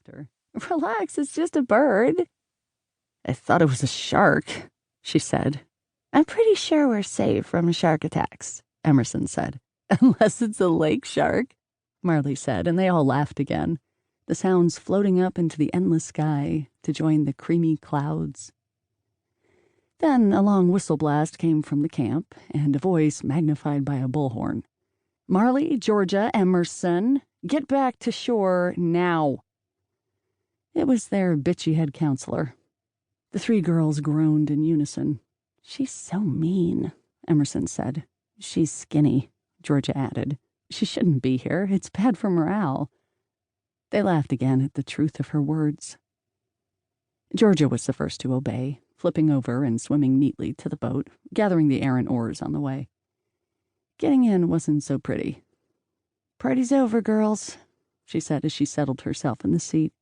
laughter. "Relax, it's just a bird." "I thought it was a shark," she said. "I'm pretty sure we're safe from shark attacks," Emerson said. "Unless it's a lake shark," Marley said, and they all laughed again, the sounds floating up into the endless sky to join the creamy clouds. Then a long whistle blast came from the camp, and a voice magnified by a bullhorn. "Marley, Georgia, Emerson, get back to shore now." It was their bitchy head counselor. The three girls groaned in unison. "She's so mean," Emerson said. "She's skinny," Georgia added. "She shouldn't be here. It's bad for morale." They laughed again at the truth of her words. Georgia was the first to obey, flipping over and swimming neatly to the boat, gathering the errant oars on the way. Getting in wasn't so pretty. "Party's over, girls," she said as she settled herself in the seat.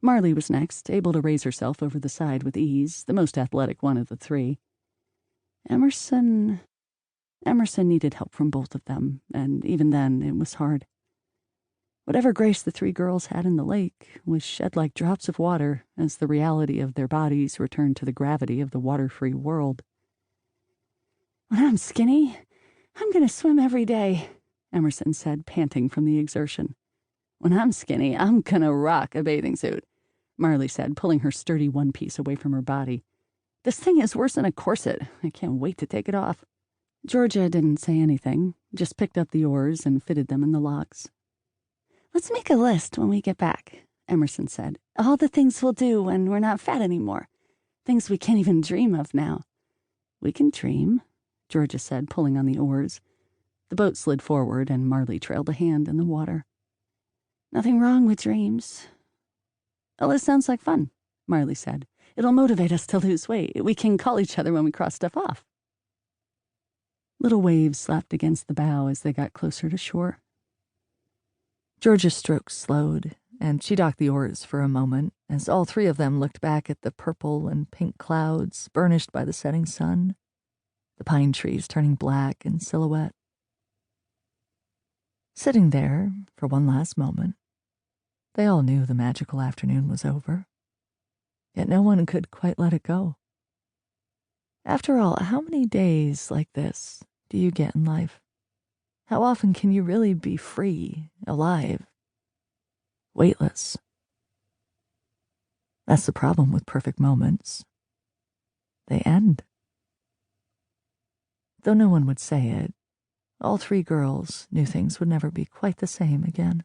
Marley was next, able to raise herself over the side with ease, the most athletic one of the three. Emerson needed help from both of them, and even then it was hard. Whatever grace the three girls had in the lake was shed like drops of water as the reality of their bodies returned to the gravity of the water-free world. "When I'm skinny, I'm going to swim every day," Emerson said, panting from the exertion. "When I'm skinny, I'm going to rock a bathing suit," Marley said, pulling her sturdy one-piece away from her body. "This thing is worse than a corset. I can't wait to take it off." Georgia didn't say anything, just picked up the oars and fitted them in the locks. "Let's make a list when we get back," Emerson said. "All the things we'll do when we're not fat anymore. Things we can't even dream of now." "We can dream," Georgia said, pulling on the oars. The boat slid forward, and Marley trailed a hand in the water. "Nothing wrong with dreams." "Oh, this sounds like fun," Marley said. "It'll motivate us to lose weight. We can call each other when we cross stuff off." Little waves slapped against the bow as they got closer to shore. Georgia's strokes slowed, and she docked the oars for a moment as all three of them looked back at the purple and pink clouds burnished by the setting sun, the pine trees turning black in silhouette. Sitting there for one last moment, they all knew the magical afternoon was over, yet no one could quite let it go. After all, how many days like this do you get in life? How often can you really be free, alive, weightless? That's the problem with perfect moments. They end. Though no one would say it, all three girls knew things would never be quite the same again.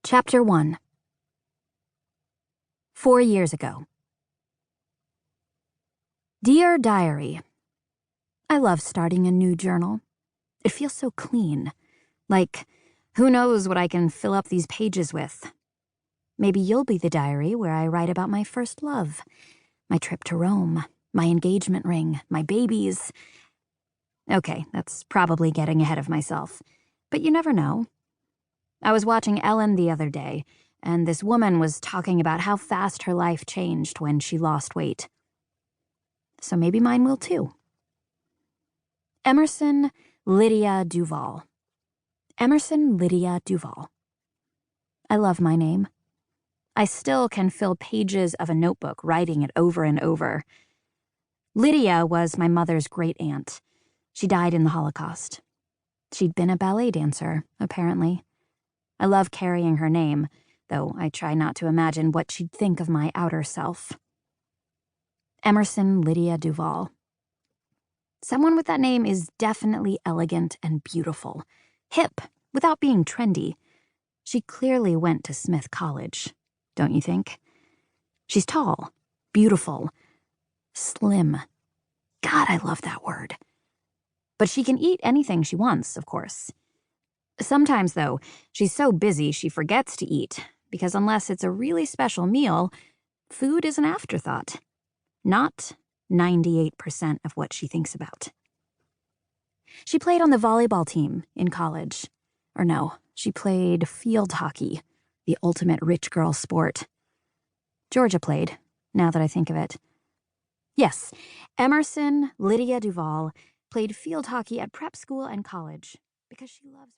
Chapter 1. 4 years ago. Dear Diary, I love starting a new journal. It feels so clean. Like, who knows what I can fill up these pages with? Maybe you'll be the diary where I write about my first love, my trip to Rome, my engagement ring, my babies. Okay, that's probably getting ahead of myself, but you never know. I was watching Ellen the other day, and this woman was talking about how fast her life changed when she lost weight. So maybe mine will too. Emerson Lydia Duval. Emerson Lydia Duval. I love my name. I still can fill pages of a notebook writing it over and over. Lydia was my mother's great-aunt. She died in the Holocaust. She'd been a ballet dancer, apparently. I love carrying her name, though I try not to imagine what she'd think of my outer self. Emerson Lydia Duval. Someone with that name is definitely elegant and beautiful. Hip, without being trendy. She clearly went to Smith College, don't you think? She's tall, beautiful, slim. God, I love that word. But she can eat anything she wants, of course. Sometimes, though, she's so busy she forgets to eat, because unless it's a really special meal, food is an afterthought. Not 98% of what she thinks about. She played on the volleyball team in college. Or no, she played field hockey, the ultimate rich girl sport. Georgia played, now that I think of it. Yes, Emerson Lydia Duval played field hockey at prep school and college because she loves